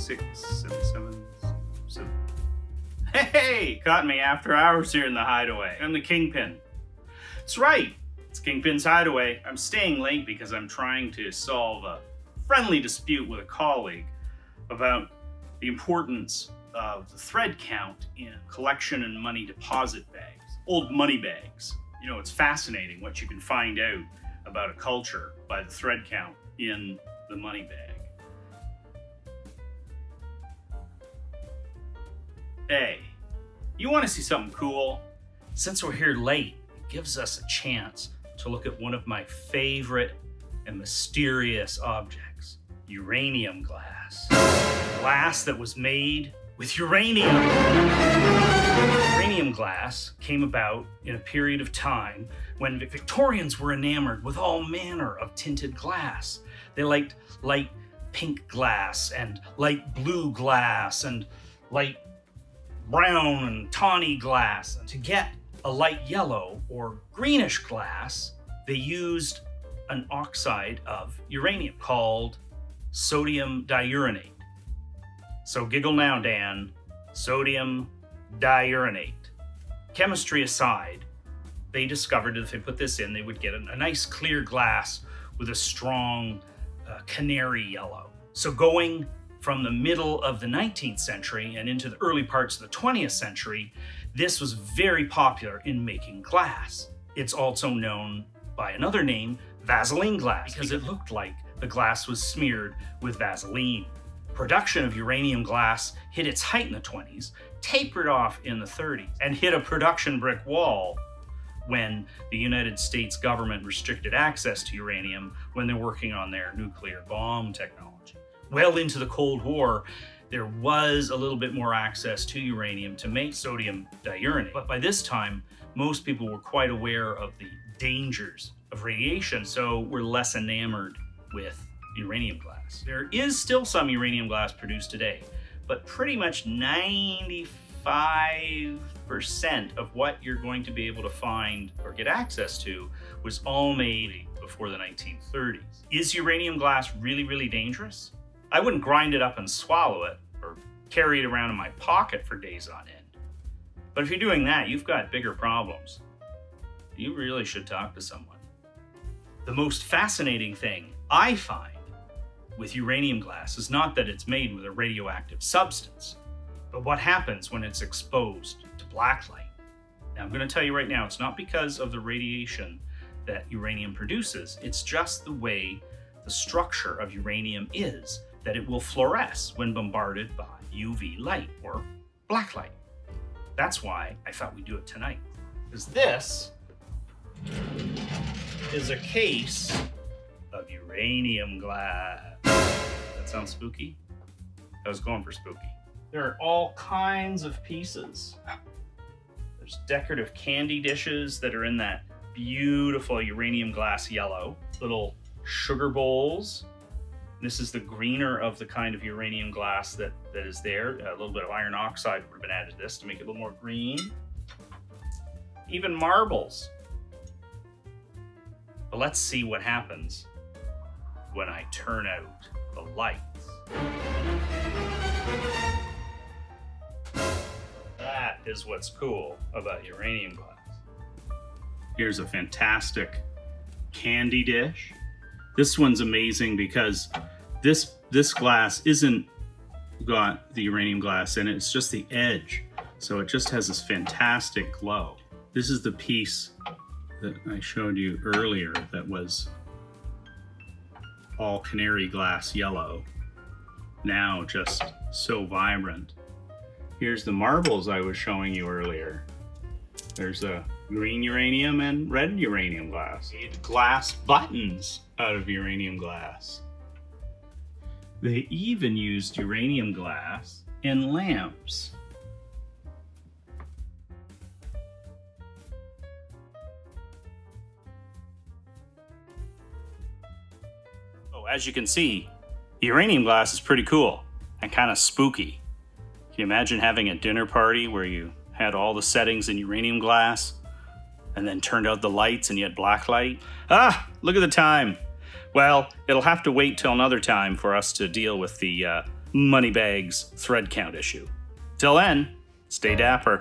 7. Hey, caught me after hours here in the Hideaway. I'm the Kingpin. That's right, it's Kingpin's Hideaway. I'm staying late because I'm trying to solve a friendly dispute with a colleague about the importance of the thread count in collection and money deposit bags, old money bags. You know, it's fascinating what you can find out about a culture by the thread count in the money bag. Hey, you want to see something cool? Since we're here late, it gives us a chance to look at one of my favorite and mysterious objects, uranium glass. Glass that was made with uranium. Uranium glass came about in a period of time when Victorians were enamored with all manner of tinted glass. They liked light pink glass and light blue glass and light brown and tawny glass. And to get a light yellow or greenish glass, they used an oxide of uranium called sodium diuranate. So giggle now, Dan. Sodium diuranate. Chemistry aside, they discovered that if they put this in, they would get a nice clear glass with a strong canary yellow. So going from the middle of the 19th century and into the early parts of the 20th century, this was very popular in making glass. It's also known by another name, Vaseline glass, because it looked like the glass was smeared with Vaseline. Production of uranium glass hit its height in the 20s, tapered off in the 30s, and hit a production brick wall when the United States government restricted access to uranium when they're working on their nuclear bomb technology. Well into the Cold War, there was a little bit more access to uranium to make sodium diuranate. But by this time, most people were quite aware of the dangers of radiation, so were less enamored with uranium glass. There is still some uranium glass produced today, but pretty much 95% of what you're going to be able to find or get access to was all made before the 1930s. Is uranium glass really, really dangerous? I wouldn't grind it up and swallow it or carry it around in my pocket for days on end. But if you're doing that, you've got bigger problems. You really should talk to someone. The most fascinating thing I find with uranium glass is not that it's made with a radioactive substance, but what happens when it's exposed to blacklight. Now, I'm going to tell you right now, it's not because of the radiation that uranium produces, it's just the way the structure of uranium is, that it will fluoresce when bombarded by UV light or blacklight. That's why I thought we'd do it tonight. Because this is a case of uranium glass. That sounds spooky? I was going for spooky. There are all kinds of pieces. There's decorative candy dishes that are in that beautiful uranium glass yellow. Little sugar bowls. This is the greener of the kind of uranium glass that is there. A little bit of iron oxide would have been added to this to make it a little more green. Even marbles. But let's see what happens when I turn out the lights. That is what's cool about uranium glass. Here's a fantastic candy dish. This one's amazing because this glass isn't got the uranium glass in it, it's just the edge. So it just has this fantastic glow. This is the piece that I showed you earlier that was all canary glass yellow. Now just so vibrant. Here's the marbles I was showing you earlier. There's a green uranium and red uranium glass. Made glass buttons out of uranium glass. They even used uranium glass in lamps. Oh, as you can see, uranium glass is pretty cool and kind of spooky. Can you imagine having a dinner party where you had all the settings in uranium glass and then turned out the lights and you had black light? Look at the time. Well, it'll have to wait till another time for us to deal with the Moneybags thread count issue. Till then, stay dapper.